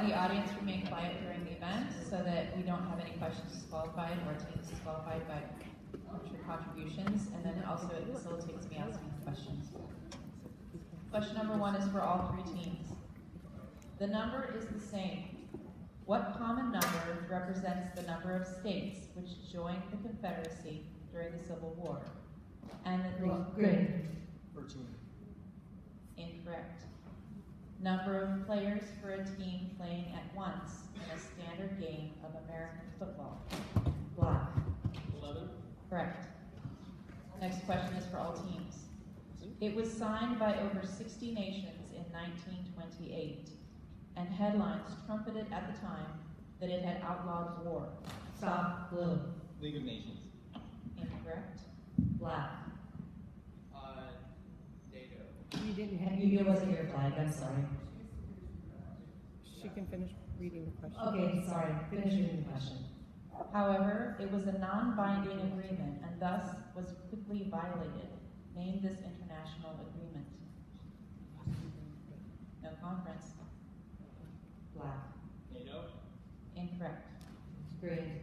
the audience remain quiet during the event so that we don't have any questions disqualified or teams disqualified by contributions, and then also it facilitates me asking questions. Question number 1 is for all 3 teams. The number is the same. What common number represents the number of states which joined the Confederacy during the Civil War? And the Green. 13. Incorrect. Number of players for a team playing at once in a standard game of American football? Black. 11. Correct. Next question is for all teams. It was signed by over 60 nations in 1928, and headlines trumpeted at the time that it had outlawed war. Stop. Blue. League of Nations. Incorrect. Black. NATO. You didn't have, it wasn't your flag, I'm sorry. She can finish reading the question. Okay, sorry, finish reading the question. However, it was a non-binding agreement and thus was quickly violated. Name this international agreement. No conference. Black. NATO. Incorrect. Green.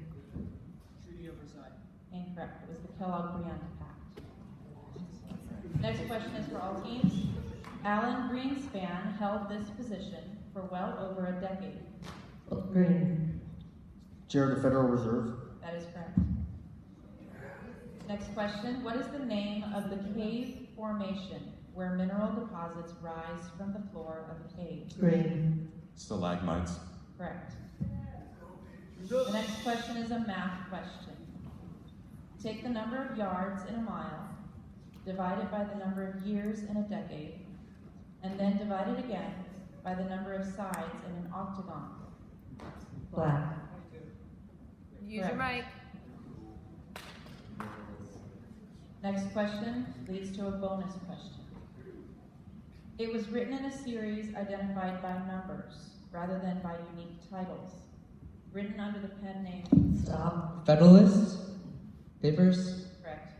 Treaty of Versailles. Incorrect. It was the Kellogg-Briand Pact. Next question is for all teams. Alan Greenspan held this position for well over a decade. Green. Chair of the Federal Reserve. That is correct. Next question. What is the name of the cave formation where mineral deposits rise from the floor of a cave? Green. Stalagmites. Correct. The next question is a math question. Take the number of yards in a mile, divide it by the number of years in a decade, and then divide it again by the number of sides in an octagon. Black. Use your mic. Next question leads to a bonus question. It was written in a series identified by numbers rather than by unique titles. Written under the pen name. Stop. Federalist Papers. Correct.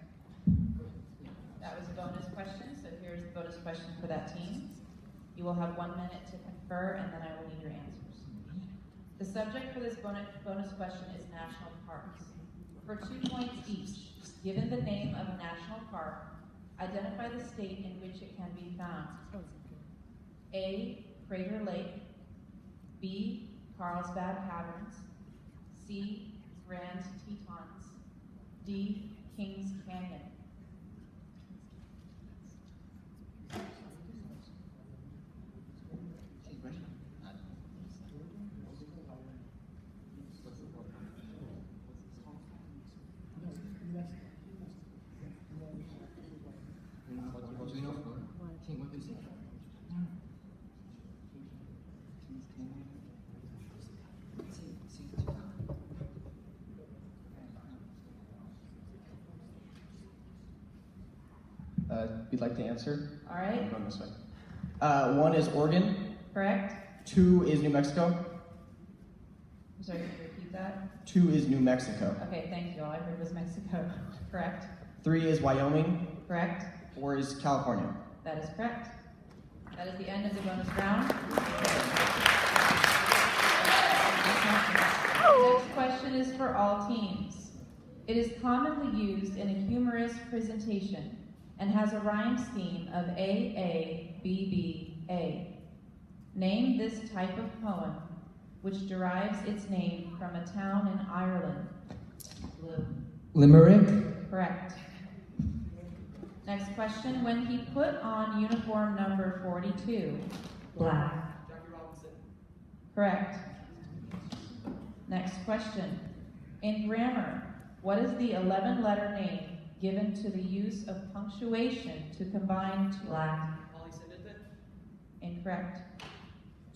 That was a bonus question, so here's the bonus question for that team. You will have 1 minute to confer, and then I will need your answers. The subject for this bonus question is national parks. For 2 points each, given the name of a national park, identify the state in which it can be found. A. Crater Lake. B. Carlsbad Caverns. C. Grand Tetons. D. Kings Canyon. We'd like to answer. All right. I'm going this way. 1 is Oregon. Correct. 2 is New Mexico. I'm sorry, can you repeat that? 2 is New Mexico. Okay, thank you. All I heard was Mexico. Correct. 3 is Wyoming. Correct. 4 is California. That is correct. That is the end of the bonus round. Next question is for all teams. It is commonly used in a humorous presentation and has a rhyme scheme of A, B, A. Name this type of poem which derives its name from a town in Ireland. Blue. Limerick. Correct. Next question. When he put on uniform number 42. Black. Jackie Robinson. Correct. Next question. In grammar, what is the 11-letter name given to the use of punctuation to combine two? Black. Holly Sindicate. Incorrect.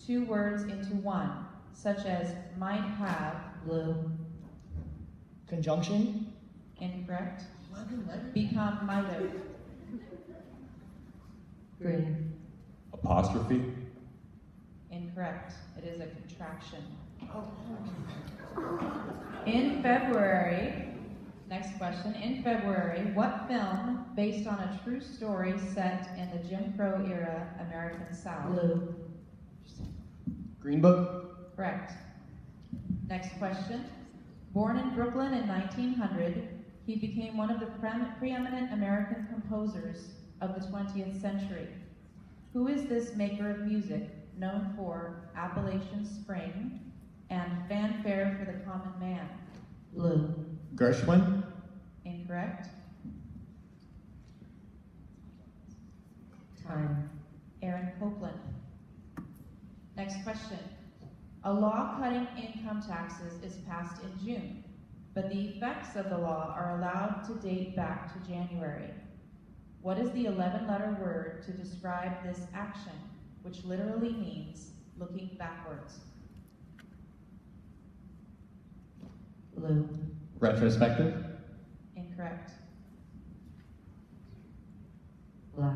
2 words into one, such as might have. Blue. Conjunction. Incorrect. Become might have. Green. Apostrophe. Incorrect. It is a contraction. In February, next question. In February, what film based on a true story set in the Jim Crow era American South? Blue. Green Book. Correct. Next question. Born in Brooklyn in 1900, he became one of the preeminent American composers of the 20th century. Who is this maker of music known for Appalachian Spring and Fanfare for the Common Man? Blue. Gershwin. Incorrect. Time. Aaron Copland. Next question. A law cutting income taxes is passed in June, but the effects of the law are allowed to date back to January. What is the 11-letter word to describe this action, which literally means looking backwards? Blue. Retrospective. Incorrect. Black.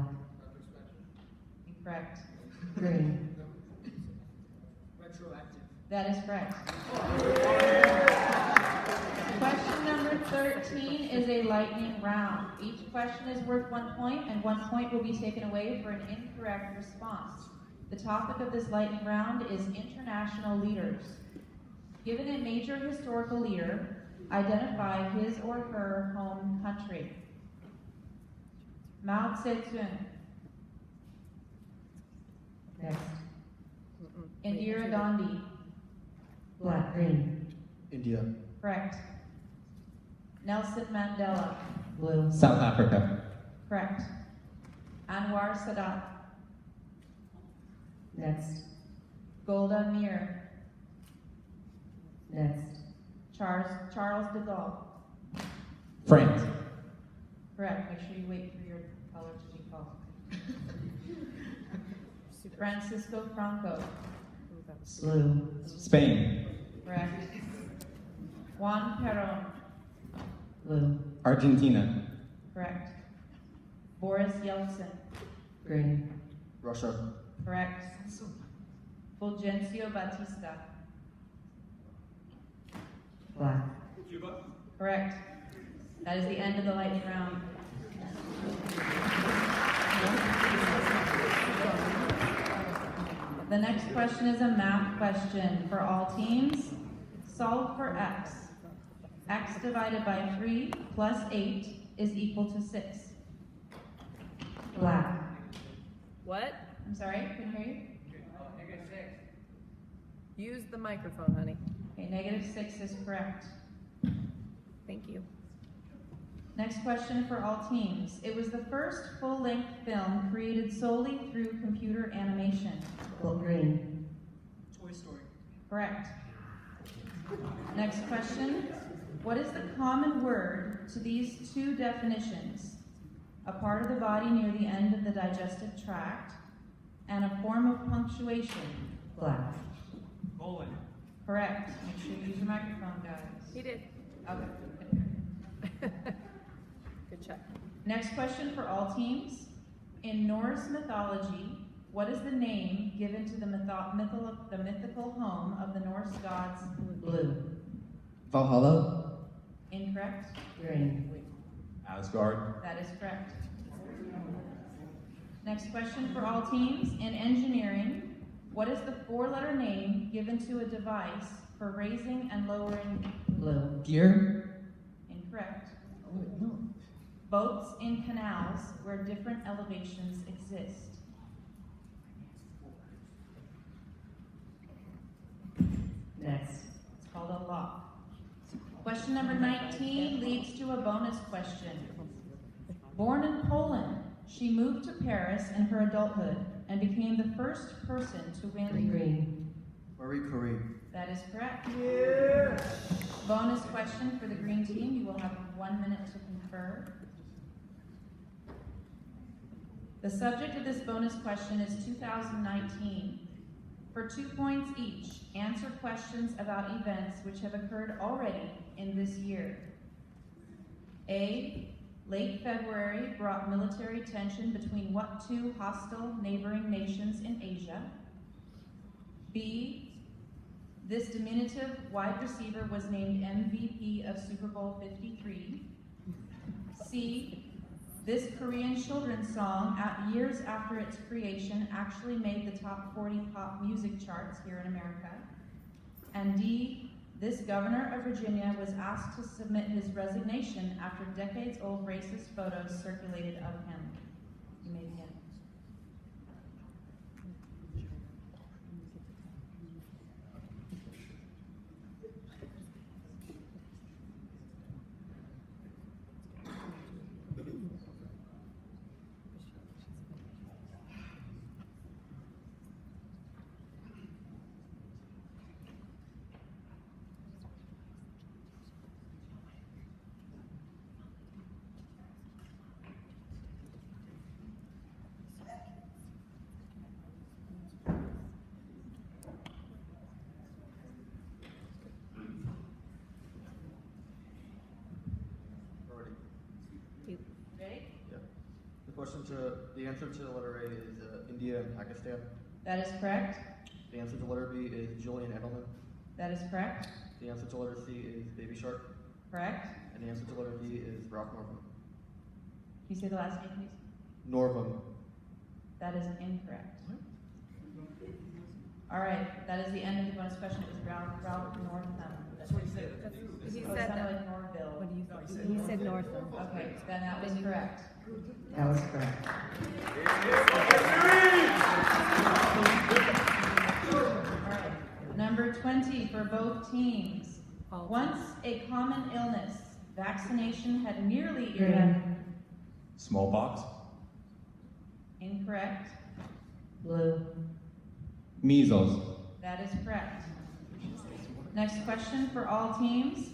Incorrect. Green. Retroactive. That is correct. Question number 13 is a lightning round. Each question is worth 1 point, and 1 point will be taken away for an incorrect response. The topic of this lightning round is international leaders. Given a major historical leader, identify his or her home country. Mao Zedong, Next. Indira Gandhi. Black. Green. India. Correct. Nelson Mandela. Blue. South Africa. Correct. Anwar Sadat. Next. Golda Meir. Next. Charles de Gaulle. France. Correct. Make sure you wait for your color to be called. Francisco Franco. Blue. Spain. Correct. Juan Perón. Blue. Argentina. Correct. Boris Yeltsin. Green. Russia. Correct. Fulgencio Batista. Black. Cuba. Correct. That is the end of the lightning round. The next question is a math question for all teams. Solve for x. X divided by 3 plus 8 is equal to 6. Black. What? I'm sorry, couldn't hear you. Use the microphone, honey. Okay, negative 6 is correct. Thank you. Next question for all teams. It was the first full-length film created solely through computer animation. Green. Toy Story. Correct. Next question. What is the common word to these two definitions? A part of the body near the end of the digestive tract, and a form of punctuation. Black. Colon. Correct. Make sure you use your microphone, guys. He did. Okay. Good check. Next question for all teams. In Norse mythology, what is the name given to the mythical home of the Norse gods? Blue. Valhalla. Incorrect. Green. Asgard. That is correct. Next question for all teams. In engineering, what is the 4-letter name given to a device for raising and lowering? Blue. Gear. Incorrect. Boats in canals where different elevations exist. Next. It's called a lock. Question number 19 leads to a bonus question. Born in Poland, she moved to Paris in her adulthood and became the first person to win. Green. Marie Curie. That is correct. Bonus question for the green team. You will have 1 minute to confer. The subject of this bonus question is 2019. For 2 points each, answer questions about events which have occurred already in this year. A. Late February brought military tension between what 2 hostile neighboring nations in Asia? B. This diminutive wide receiver was named MVP of Super Bowl 53. C. This Korean children's song, years after its creation, actually made the top 40 pop music charts here in America. And D, this governor of Virginia was asked to submit his resignation after decades-old racist photos circulated of him. You may begin. Already. Jake? Yeah. The answer to letter A is India and Pakistan. That is correct. The answer to letter B is Julian Edelman. That is correct. The answer to letter C is Baby Shark. Correct. And the answer to letter D is Ralph Northam. Can you say the last name, please? Northam. That is incorrect. All right, that is the end of the bonus question. It was Ralph Northam. That's what he said. He Oh, it said sounded that. like Norville. What do you No, he think? said He said Northam. Okay, then that was correct. That was correct. All right, number 20 for both teams. Once a common illness, vaccination had nearly Green. Smallpox. Incorrect. Blue. Measles. That is correct. Next question for all teams.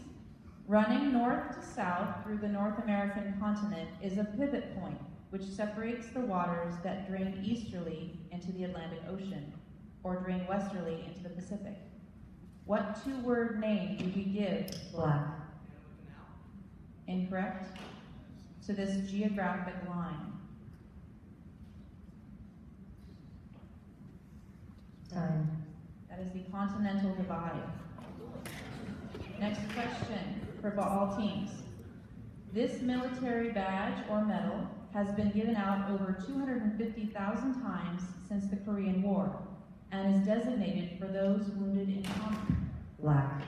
Running north to south through the North American continent is a pivot point which separates the waters that drain easterly into the Atlantic Ocean or drain westerly into the Pacific. What two-word name do we give Black. incorrect to this geographic line? Time. That is the continental divide. Next question for all teams. This military badge or medal has been given out over 250,000 times since the Korean War and is designated for those wounded in combat. Black.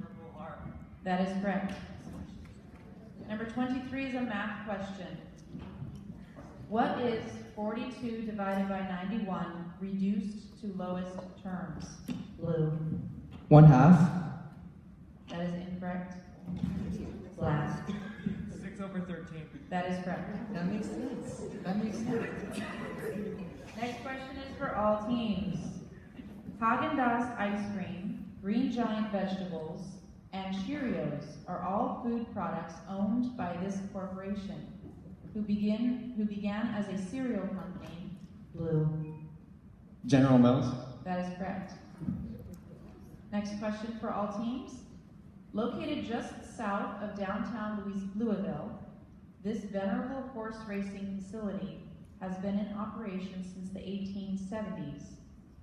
Purple heart. That is correct. Number 23 is a math question. What is 42 divided by 91 reduced to lowest terms? Blue. 1/2. That is incorrect. Black. 6/13. That is correct. That makes sense. That makes sense. Next question is for all teams. Haagen-Dazs ice cream, Green Giant vegetables, and Cheerios are all food products owned by this corporation, who began as a cereal company. Blue. General Mills. That is correct. Next question for all teams. Located just south of downtown Louisville, this venerable horse racing facility has been in operation since the 1870s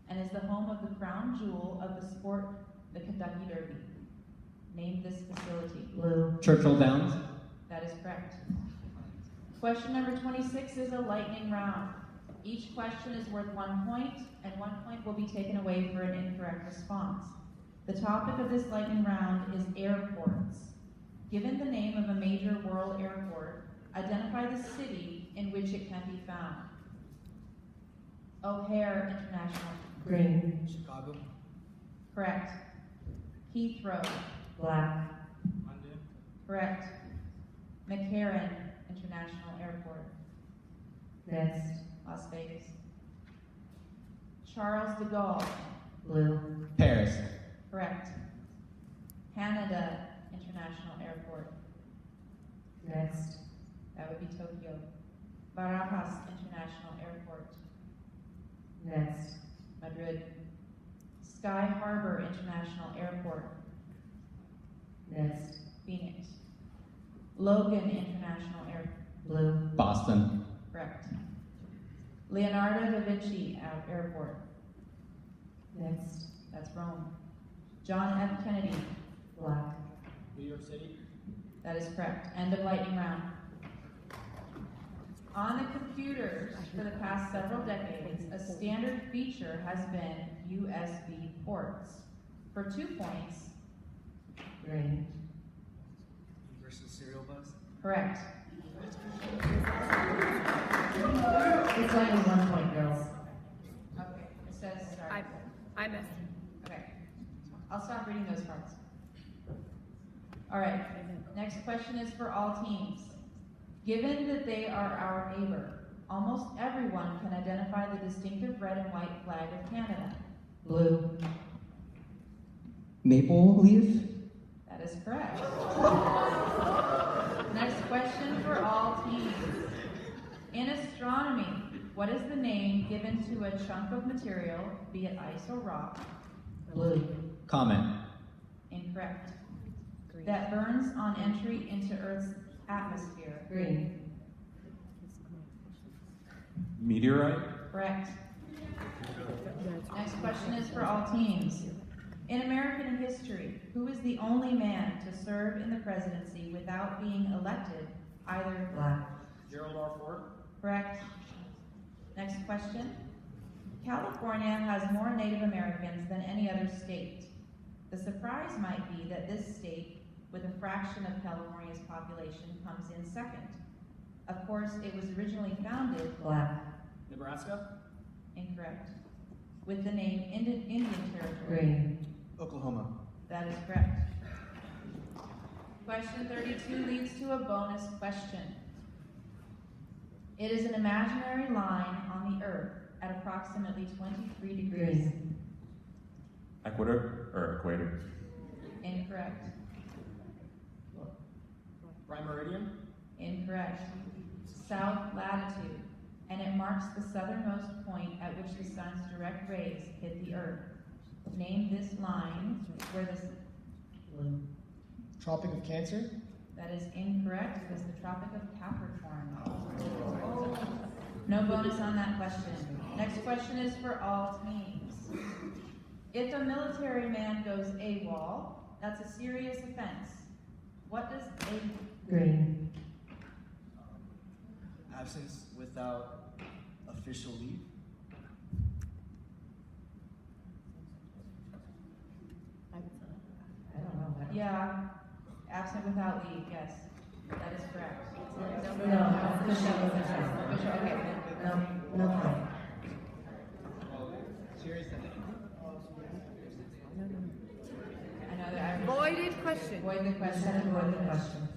and is the home of the crown jewel of the sport, the Kentucky Derby. Name this facility. Blue. Churchill Downs. That is correct. Question number 26 is a lightning round. Each question is worth 1 point, and 1 point will be taken away for an incorrect response. The topic of this lightning round is airports. Given the name of a major world airport, identify the city in which it can be found. O'Hare International. Green. Chicago. Correct. Heathrow. Black. London. Correct. McCarran International Airport. Next. Las Vegas. Charles de Gaulle. Blue. Paris. Correct. Canada International Airport. Next. That would be Tokyo. Barajas International Airport. Next. Madrid. Sky Harbor International Airport. Next. Phoenix. Logan International Airport. Blue. Boston. Correct. Leonardo da Vinci Airport. Next. That's Rome. John F. Kennedy. Black. New York City. That is correct. End of lightning round. On the computers for the past several decades, a standard feature has been USB ports. For 2 points, Green. Universal cereal bus. correct. It's only 1 point, girls. Okay, it says, sorry. I missed. Okay, I'll stop reading those parts. All right, next question is for all teams. Given that they are our neighbor, almost everyone can identify the distinctive red and white flag of Canada. Blue. Maple leaf? That is correct. Next question for all teams. In astronomy, what is the name given to a chunk of material, be it ice or rock? Blue. Comet. Incorrect. That burns on entry into Earth's atmosphere. Green. Meteorite. Correct. Next question is for all teams. In American history, who is the only man to serve in the presidency without being elected, either Black. Gerald R. Ford. correct? Next question. California has more Native Americans than any other state. The surprise might be that this state, with a fraction of California's population, comes in second. Of course, it was originally founded, Black. Nebraska. incorrect, with the name Indian Territory. Green. Oklahoma. That is correct. Question 32 leads to a bonus question. It is an imaginary line on the Earth at approximately 23 degrees. Green. Equator or equator. Incorrect. Prime Meridian. Incorrect. South latitude, and it marks the southernmost point at which the sun's direct rays hit the Earth. Name this line where this. Blue. Tropic of Cancer? That is incorrect. It is the Tropic of Capricorn. No bonus on that question. Next question is for all teams. If a military man goes AWOL, that's a serious offense. What does a Green. Absence without official leave. I don't know. Yeah, absent without leave, yes. That is correct. No, official. Official, okay. No point. I know that I Voided question. void the Just question. have to avoid the question.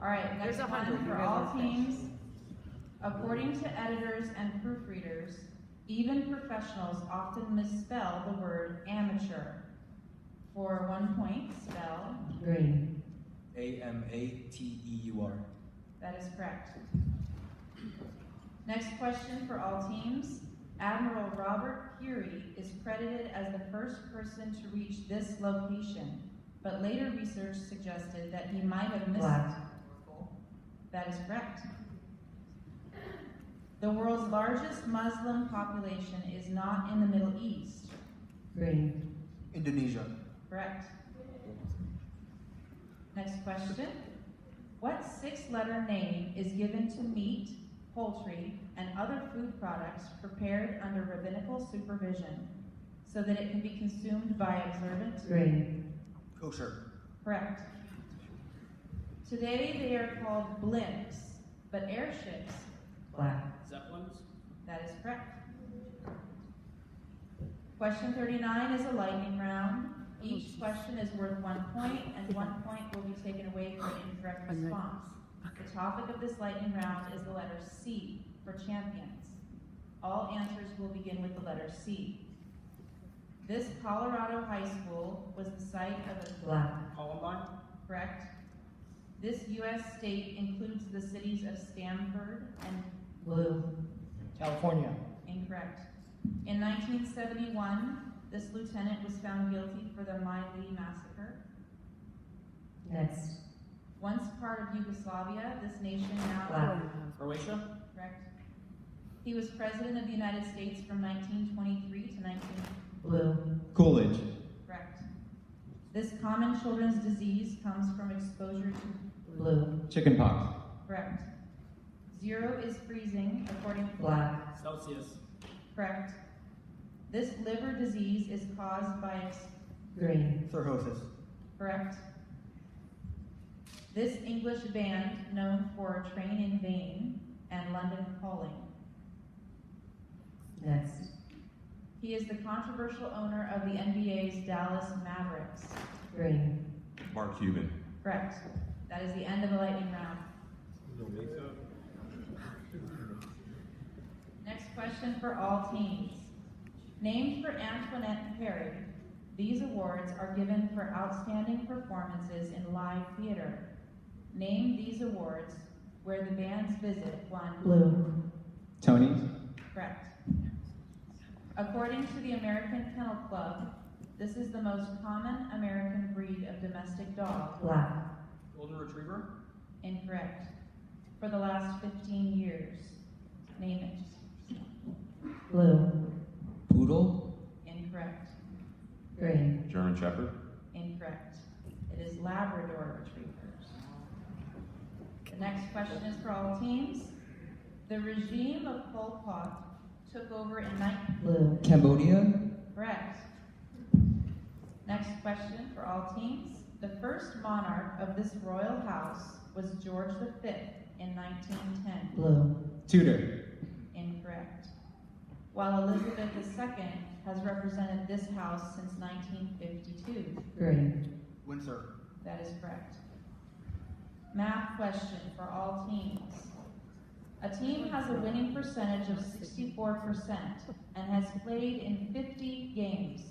All right, next There's 100. one for You guys all are fixed. teams. According to editors and proofreaders, even professionals often misspell the word amateur. For 1 point, spell. Green. AMATEUR. That is correct. Next question for all teams. Admiral Robert Peary is credited as the first person to reach this location, but later research suggested that he might have missed Black. That is correct. The world's largest Muslim population is not in the Middle East. Green. Indonesia. Correct. Next question. What 6-letter name is given to meat, poultry, and other food products prepared under rabbinical supervision so that it can be consumed by observant? Green. Kosher. Correct. Today they are called blimps, but airships, Black. Zeppelins. that is correct. Question 39 is a lightning round. Each question is worth 1 point, and 1 point will be taken away for an incorrect response. The topic of this lightning round is the letter C for champions. All answers will begin with the letter C. This Colorado high school was the site of a Black. Columbine. correct. This U.S. state includes the cities of Stamford and Blue. California. incorrect. In 1971, this lieutenant was found guilty for the My Lai massacre. Next. Once part of Yugoslavia, this nation now Black. Croatia. correct. He was president of the United States from 1923 to 19 Blue. Coolidge. correct. This common children's disease comes from exposure to Blue. Chickenpox. correct. 0 is freezing according to Black. Celsius. correct. This liver disease is caused by Green. Cirrhosis. Correct. This English band known for Train in Vain and London Calling. Next. He is the controversial owner of the NBA's Dallas Mavericks. Green. Mark Cuban. Correct. That is the end of the lightning round. Next question for all teams. Named for Antoinette Perry, these awards are given for outstanding performances in live theater. Name these awards where the bands visit one. Blue. Tony's. Correct. According to the American Kennel Club, this is the most common American breed of domestic dog. Black. Golden Retriever. Incorrect. For the last 15 years. Name it. Blue. Poodle. Incorrect. Green. German Shepherd. Incorrect. It is Labrador Retrievers. The next question is for all teams. The regime of Pol Pot took over in Blue. Cambodia. Correct. Next question for all teams. The first monarch of this royal house was George V in 1910. Blue. Tudor. Incorrect. While Elizabeth II has represented this house since 1952. Green. Windsor. That is correct. Math question for all teams. A team has a winning percentage of 64% and has played in 50 games.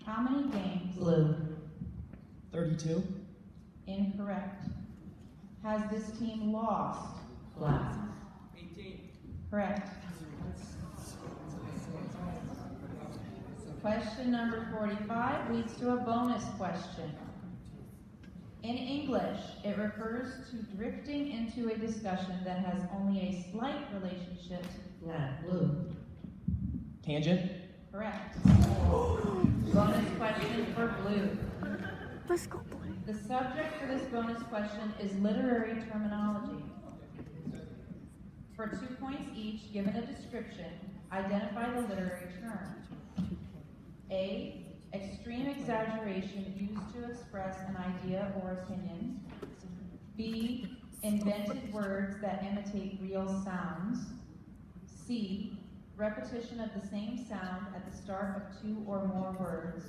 How many games? Blue. 32. Incorrect. Has this team lost? Black. 18. Correct. Question number 45 leads to a bonus question. In English, it refers to drifting into a discussion that has only a slight relationship to Black. Blue. Tangent. correct. Bonus question for blue. Let's go, boy. The subject for this bonus question is literary terminology. For 2 points each, given a description, identify the literary term. A. Extreme exaggeration used to express an idea or opinion. B. Invented words that imitate real sounds. C. Repetition of the same sound at the start of 2 or more words.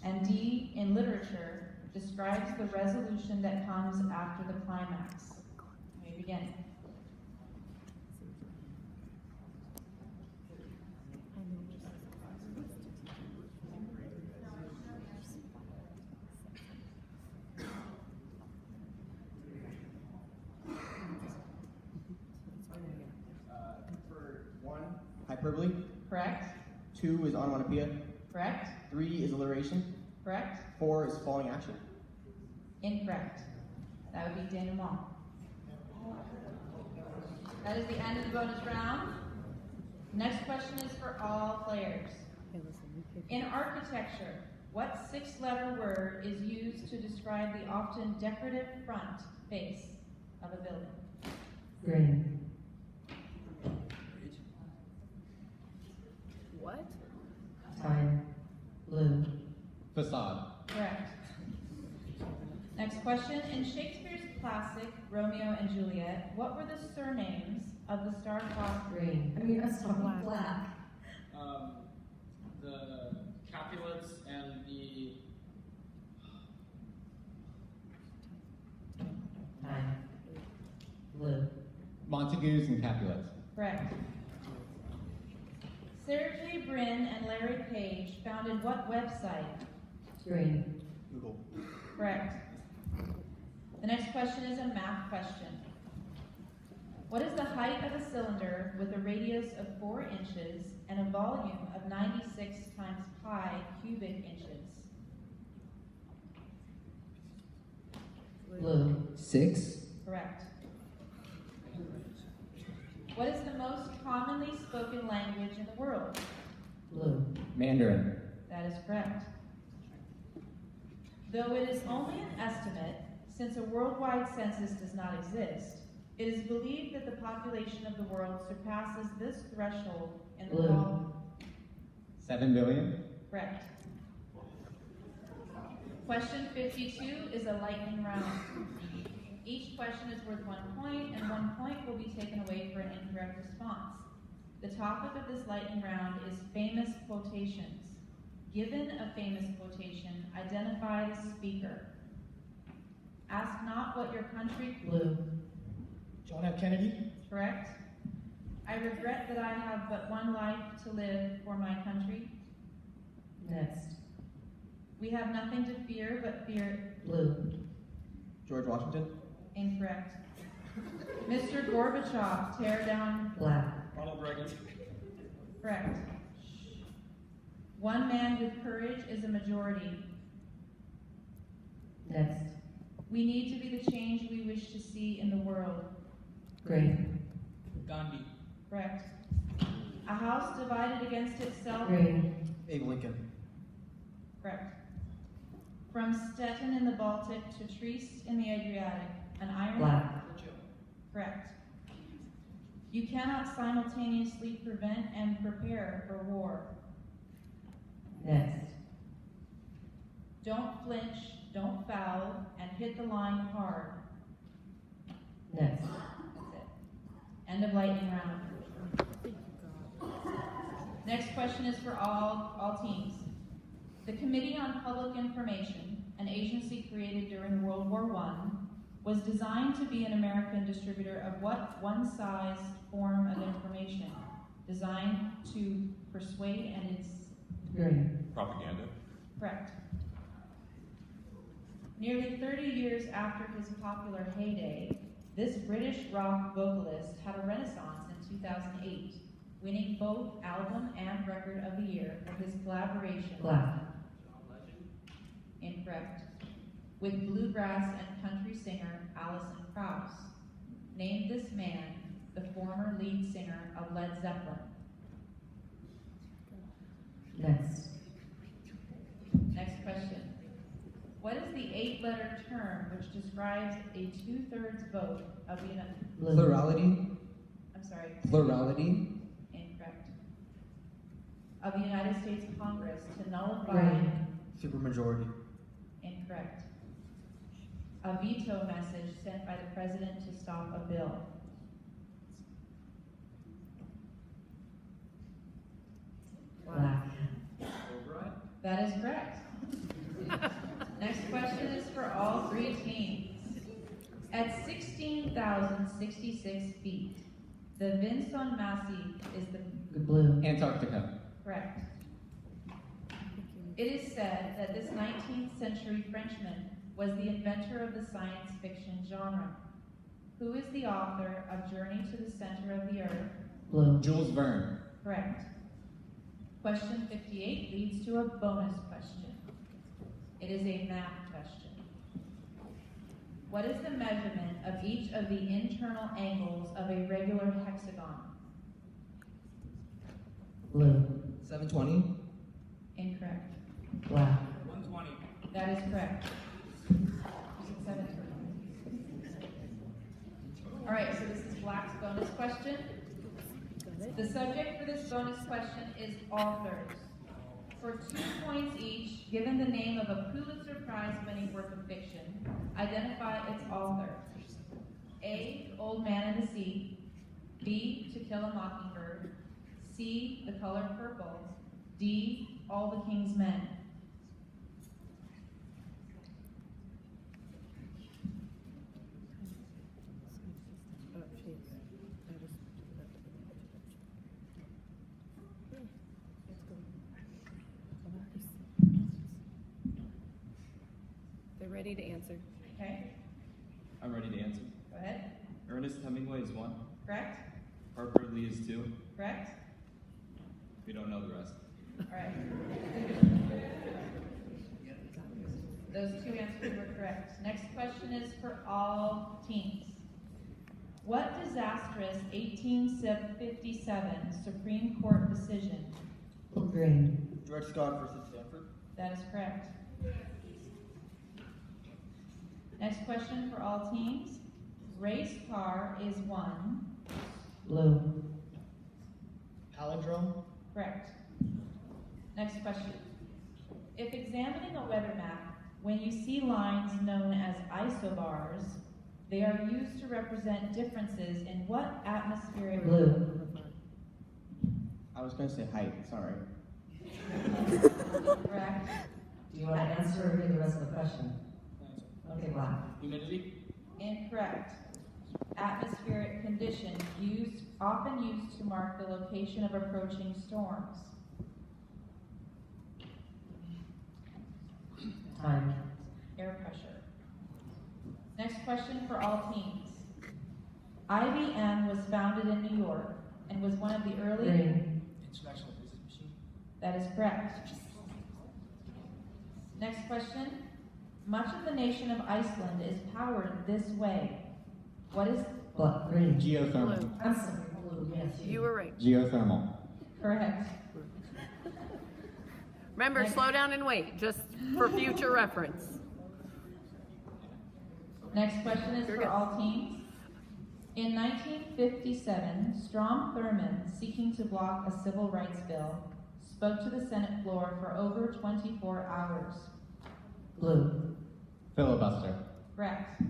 And D. In literature, describes the resolution that comes after the climax. Let me begin. For 1, hyperbole. Correct? 2 is onomatopoeia. Correct? 3 is alliteration. Correct? 4 is falling action. Incorrect. That would be denouement. That is the end of the bonus round. Next question is for all players. In architecture, what 6-letter word is used to describe the often decorative front face of a building? Green. What? Time. Blue. Facade. Correct. Next question. In Shakespeare's classic Romeo and Juliet, what were the surnames of the star-crossed? Green. I mean, that's talking black. The Capulets and the Time. Blue. Montagues and Capulets. Correct. Sergey Brin and Larry Page founded what website? Green. Google. Correct. The next question is a math question. What is the height of a cylinder with a radius of 4 inches and a volume of 96 times pi cubic inches? Blue. 6. Correct. What is the most commonly spoken language in the world? Blue. Mandarin. That is correct. Though it is only an estimate, since a worldwide census does not exist, it is believed that the population of the world surpasses this threshold in the Blue. following. 7 billion. Correct. Question 52 is a lightning round. Each question is worth 1 point, and 1 point will be taken away for an incorrect response. The topic of this lightning round is famous quotations. Given a famous quotation, identify the speaker. Ask not what your country... Blue. John F. Kennedy. Correct. I regret that I have but one life to live for my country. Next. We have nothing to fear but fear... Blue. George Washington. Incorrect. Mr. Gorbachev, tear down... Black. Ronald Reagan. Correct. One man with courage is a majority. Next. We need to be the change we wish to see in the world. Green. Gandhi. Correct. A house divided against itself. Green. Abe Lincoln. Correct. From Stettin in the Baltic to Trieste in the Adriatic, an iron... Black. Correct. You cannot simultaneously prevent and prepare for war. Next. Don't flinch, don't foul, and hit the line hard. Next. That's it. End of lightning round. Next question is for all teams. The Committee on Public Information, an agency created during World War I, was designed to be an American distributor of what one-sized form of information? Designed to persuade and it's... Green. Propaganda. Correct. Nearly 30 years after his popular heyday, this British rock vocalist had a renaissance in 2008, winning both album and record of the year for his collaboration... Black. Incorrect. With bluegrass and country singer Alison Krauss. Name this man, the former lead singer of Led Zeppelin. Next. Next question. What is the 8-letter term which describes a 2/3 vote of the United... Blue. Plurality. I'm sorry. Plurality. Incorrect. Of the United States Congress to nullify... Right. Supermajority. Incorrect. A veto message sent by the president to stop a bill. Black. Albright. That is correct. Next question is for all 3 teams. At 16,066 feet, the Vinson Massif is the... Blue. Antarctica. Correct. It is said that this 19th century Frenchman was the inventor of the science fiction genre. Who is the author of Journey to the Center of the Earth? Blue. Jules Verne. Correct. Question 58 leads to a bonus question. It is a math question. What is the measurement of each of the internal angles of a regular hexagon? Blue. 720. Incorrect. Black. 120. That is correct. 17. All right, so this is Black's bonus question. The subject for this bonus question is authors. For 2 points each, given the name of a Pulitzer Prize-winning work of fiction, identify its author. A, Old Man and the Sea. B, To Kill a Mockingbird. C, The Color Purple. D, All the King's Men. They're ready to answer. Okay, I'm ready to answer. go ahead. Ernest Hemingway is 1. Correct? Harper Lee is 2. Correct? We don't know the rest. All right. Those 2 answers were correct. Next question is for all teams. What disastrous 1857 Supreme Court decision? Green. Dred Scott versus Stanford. That is correct. Next question for all teams. Race car is 1. Blue. Palindrome. Correct. Next question. If examining a weather map, When you see lines known as isobars, they are used to represent differences in what atmospheric... Blue. I was going to say height, sorry. Correct. Do you want to answer or hear the rest of the question? Okay, black. Humidity. Incorrect. Atmospheric condition, often used to mark the location of approaching storms. Time. Air pressure. Next question for all teams. IBM was founded in New York and was one of the early... Green. International Business Machine. That is correct. Next question. Much of the nation of Iceland is powered this way. What is... Black. Green. Geothermal. Blue. I'm sorry, blue, yes. You were right. Geothermal. Correct. Remember, Next. slow down and wait, just for future reference. Next question is You're for good. all teams. In 1957, Strom Thurmond, seeking to block a civil rights bill, spoke to the Senate floor for over 24 hours. Blue. Filibuster. Correct.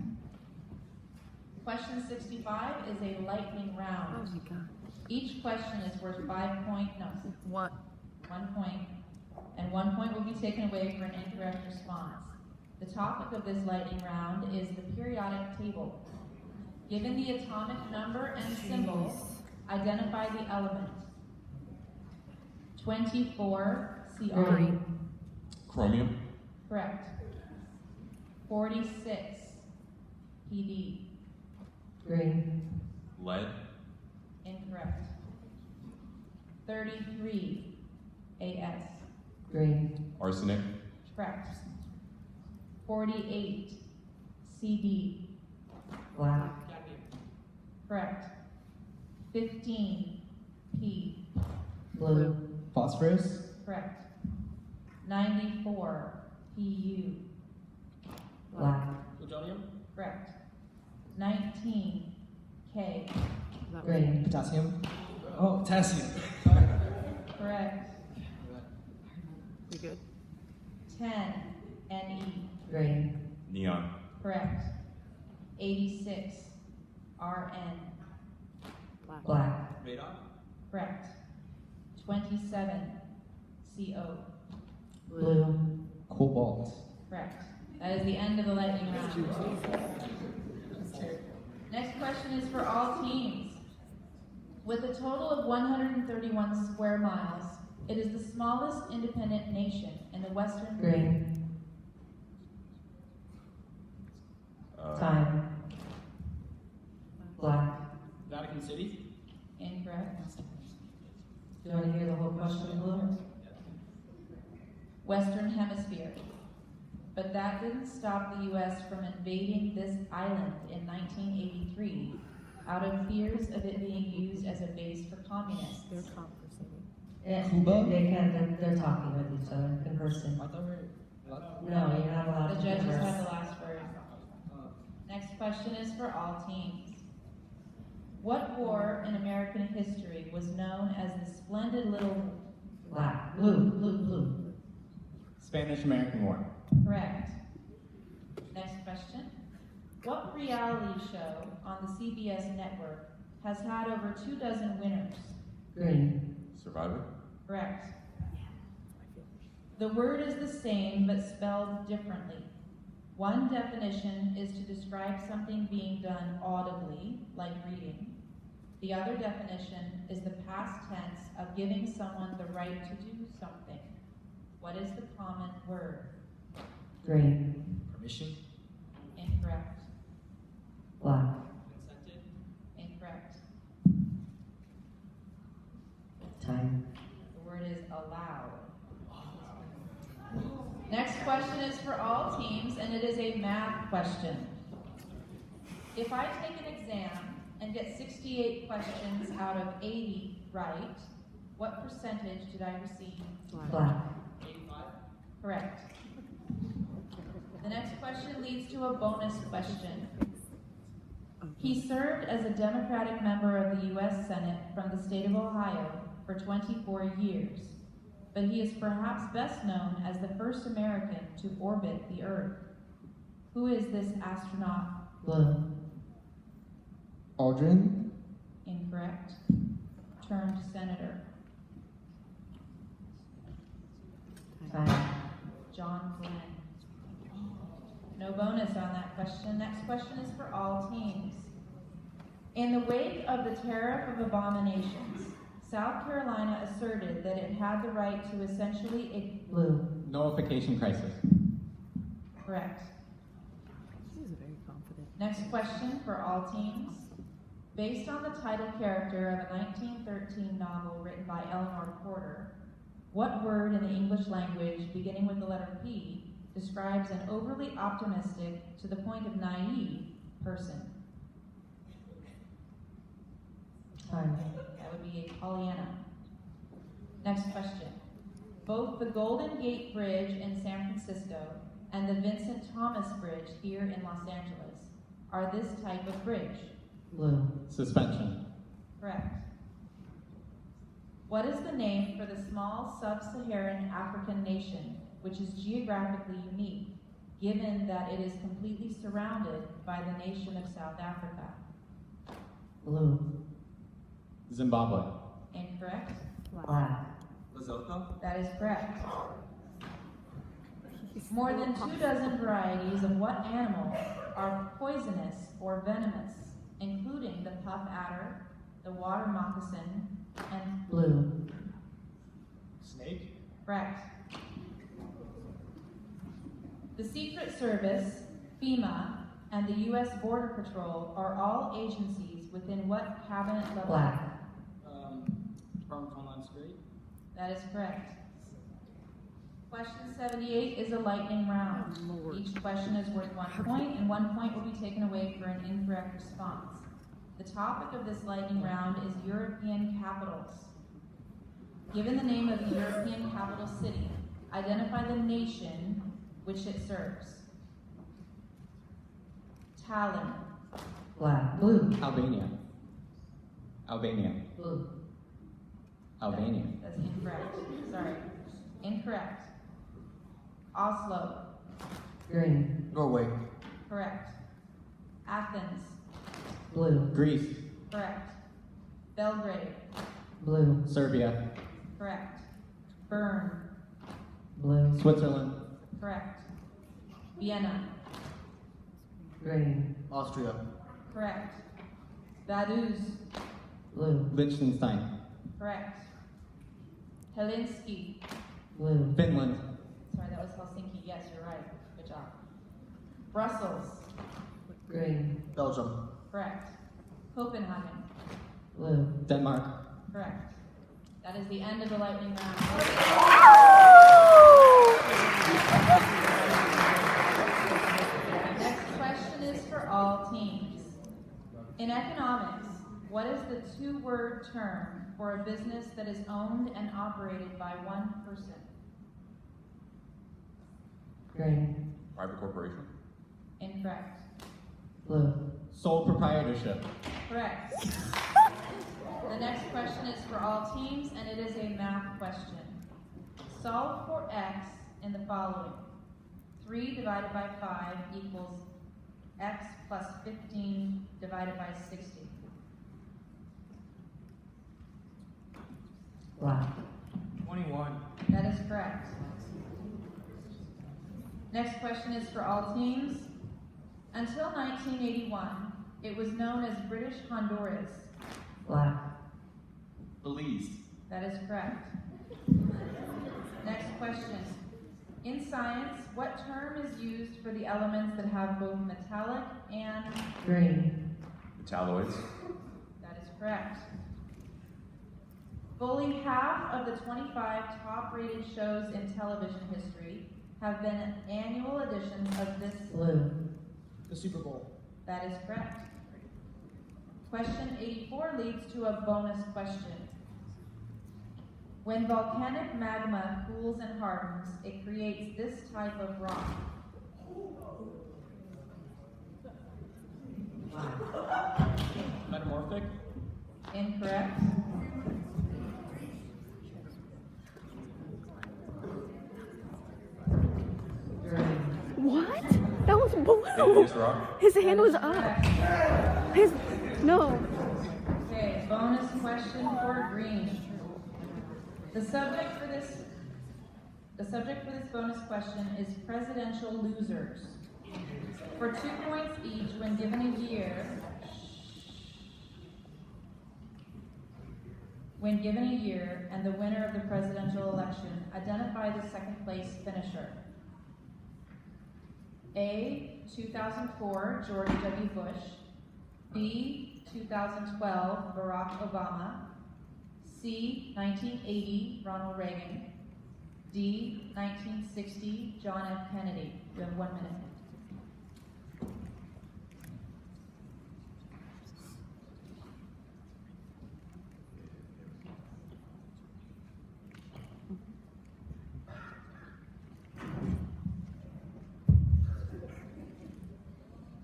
Question 65 is a lightning Oh round. my God. Each question is worth 1 point, and 1 point will be taken away for an incorrect response. The topic of this lightning round is the periodic table. Given the atomic number and symbol, identify the element. 24 Cr. Green. Chromium. Correct. 46 Pd. Green. Lead. Incorrect. 33 As. Green. Arsenic. Correct. 48 Cd. Black. Correct. 15 P. Blue. Phosphorus. Correct. 94 Pu. Black. Plutonium. Correct. 19 K. Green. Potassium. Oh, potassium. Correct. You good? 10 Ne. Green. Neon. Correct. 86 Rn. Black. Radon. Correct. 27 Co. Blue. Cobalt. Correct. That is the end of the lightning round. Next question is for all teams. With a total of 131 square miles, it is the smallest independent nation in the Western... Green. Time. Black. Vatican City. Incorrect. Do you want to hear the whole question, Blue? Western Hemisphere. But that didn't stop the U.S. from invading this island in 1983 out of fears of it being used as a base for communists. They're conversating. Cuba? They can't, they're talking with each other, conversing. I thought we were... No, you're not allowed The to judges converse. have the last word. Next question is for all teams. What war in American history was known as the Splendid Little... Black. Blue. Blue. Spanish-American War. Correct. Next question. What reality show on the CBS network has had over 24 winners? Green. Survivor. Correct. The word is the same but spelled differently. One definition is to describe something being done audibly, like reading. The other definition is the past tense of giving someone the right to do something. What is the common word? Green. Permission. Incorrect. Black. Consented. Incorrect. Time. The word is allowed. Next question is for all teams, and it is a math question. If I take an exam and get 68 questions out of 80 right, what percentage did I receive? Black. 85. Correct. The next question leads to a bonus question. He served as a Democratic member of the U.S. Senate from the state of Ohio for 24 years, but but he is perhaps best known as the first American to orbit the Earth. Who is this astronaut? Blue. Aldrin. Incorrect. Turned senator. Time. John Glenn. No bonus on that question. Next question is for all teams. In the wake of the Tariff of Abominations, South Carolina asserted that it had the right to essentially Blue. Nullification crisis. correct. She's very confident. Next question for all teams. Based on the title character of a 1913 novel written by Eleanor Porter, what word in the English language beginning with the letter P describes an overly optimistic, to the point of naive, person? Time. That would be a Pollyanna. Next question. Both the Golden Gate Bridge in San Francisco and the Vincent Thomas Bridge here in Los Angeles are this type of bridge. Blue. Suspension. Correct. What is the name for the small sub-Saharan African nation which is geographically unique, given that it is completely surrounded by the nation of South Africa? Blue. Zimbabwe. Incorrect. Black. Lesotho. That is correct. More than 24 varieties of what animal are poisonous or venomous, including the puff adder, the water moccasin, and Blue. Snake. correct. The Secret Service, FEMA, and the U.S. Border Patrol are all agencies within what cabinet level? Black. Department of Homeland Security. That is correct. Question 78 is a lightning round. Lord. Each question is worth 1 point, and 1 point will be taken away for an incorrect response. The topic of this lightning round is European capitals. Given the name of the European capital city, identify the nation which it serves. Tallinn. Black. Blue. Albania. Albania. Blue. Albania. That's incorrect. Sorry. Incorrect. Oslo. Green. Norway. Correct. Athens. Blue. Greece. Correct. Belgrade. Blue. Serbia. Correct. Bern. Blue. Switzerland. Correct. Vienna. Green. Austria. Correct. Vaduz. Blue. Liechtenstein. Correct. Helsinki. Blue. Finland. Sorry, that was Helsinki. Yes, you're right. Good job. Brussels. Green. Belgium. Correct. Copenhagen. Blue. Denmark. Correct. That is the end of the lightning round. Next question is for all teams. In economics, what is the two-word term for a business that is owned and operated by one person? Green. Private corporation. Incorrect. Blue. Sole proprietorship. Correct. The next question is for all teams, and it is a math question. Solve for x in the following. 3 divided by 5 equals x plus 15 divided by 60. Black. 21. That is correct. Next question is for all teams. Until 1981, it was known as British Honduras. Black. Belize. That is correct. Next question. In science, what term is used for the elements that have both metallic and... Green. Metalloids. That is correct. Fully half of the 25 top-rated shows in television history have been annual editions of this. Blue. The Super Bowl. That is correct. Question 84 leads to a bonus question. When volcanic magma cools and hardens, it creates this type of rock. Metamorphic. Incorrect. was blue. Atheist rock. His hand That was is up. correct. His no. Okay, bonus question for green. The subject for this bonus question is presidential losers. For 2 points each, when given a year, and the winner of the presidential election, identify the second place finisher. A, 2004, George W. Bush. B, 2012, Barack Obama. C, 1980, Ronald Reagan. D, 1960, John F. Kennedy. You have 1 minute.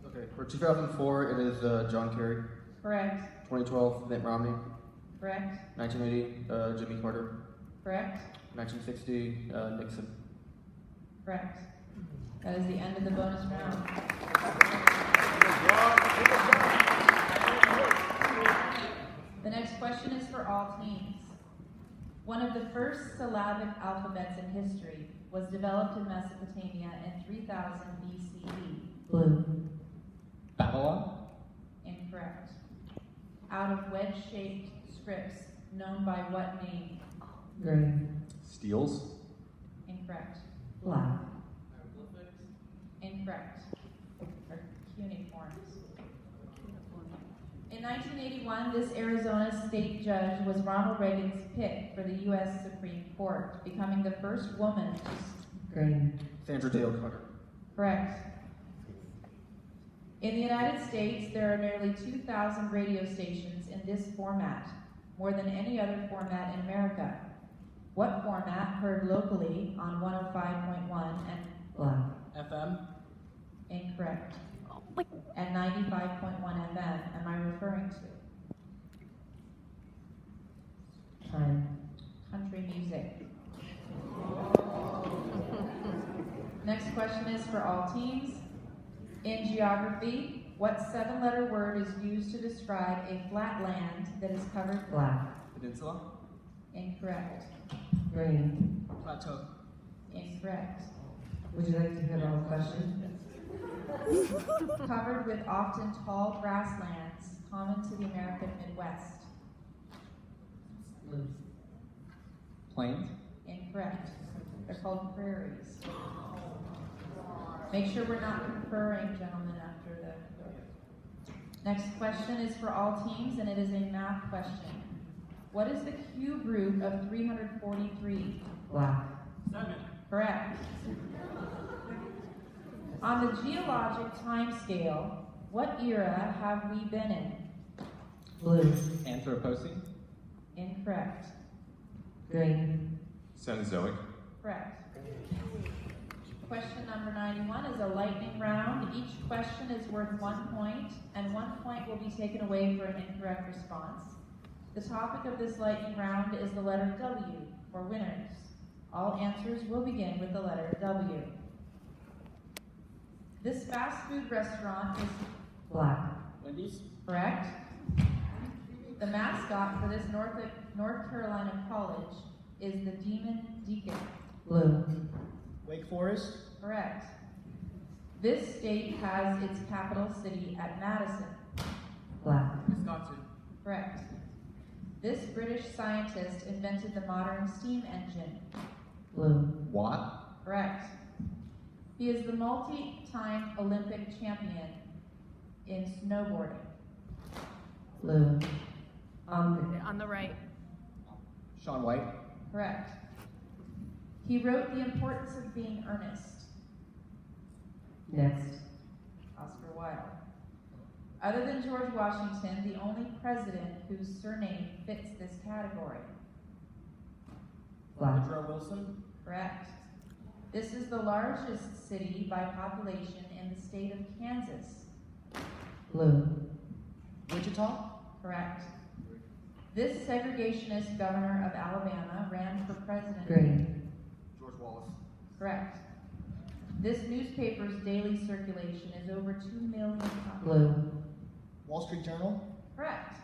Okay, for 2004, it is John Kerry. Correct. 2012, Mitt Romney. Correct. 1980, Jimmy Carter. Correct. 1960, Nixon. Correct. That is the end of the bonus round. The next question is for all teams. One of the first syllabic alphabets in history was developed in Mesopotamia in 3000 BCE. Blue. Babylon. Incorrect. Out of wedge-shaped scripts known by what name? Green. Steels. Incorrect. Black. Incorrect. Or cuneiforms. In 1981, this Arizona state judge was Ronald Reagan's pick for the U.S. Supreme Court, becoming the first woman to... Green. Sandra Day O'Connor. Correct. In the United States, there are nearly 2,000 radio stations in this format, more than any other format in America. What format heard locally on 105.1 and Black. FM. incorrect, and 95.1 FM am I referring to? Time. Country music. Next question is for all teams. In geography, what 7-letter word is used to describe a flat land that is covered? Black. Peninsula. Incorrect. Green. Plateau. Incorrect. Would you like to hear the whole question? Covered with often tall grasslands common to the American Midwest. Blue. Plains. Incorrect. They're called prairies. Make sure we're not conferring, gentlemen, after the... Next question is for all teams, and it is a math question. What is the cube root of 343? Black. 7. Correct. On the geologic time scale, what era have we been in? Blue. Anthropocene. Incorrect. Green. Cenozoic. Correct. Question number 91 is a lightning round. Each question is worth 1 point, and 1 point will be taken away for an incorrect response. The topic of this lightning round is the letter W for winners. All answers will begin with the letter W. This fast food restaurant is Black. Wendy's. correct. The mascot for this North Carolina college is the Demon Deacon. Blue. Wake Forest. Correct. This state has its capital city at Madison. Black. Wisconsin. Correct. This British scientist invented the modern steam engine. Blue. Watt. Correct. He is the multi-time Olympic champion in snowboarding. Blue. On the right. Shaun White. Correct. He wrote The Importance of Being Earnest. Next. Oscar Wilde. Other than George Washington, the only president whose surname fits this category. Black. Woodrow Wilson. Correct. This is the largest city by population in the state of Kansas. Blue. Wichita. Correct. This segregationist governor of Alabama ran for president. Green. George Wallace. Correct. This newspaper's daily circulation is over 2 million copies. Blue. Wall Street Journal. Correct.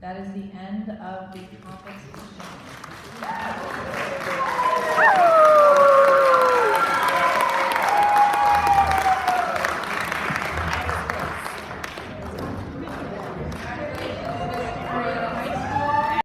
That is the end of the competition.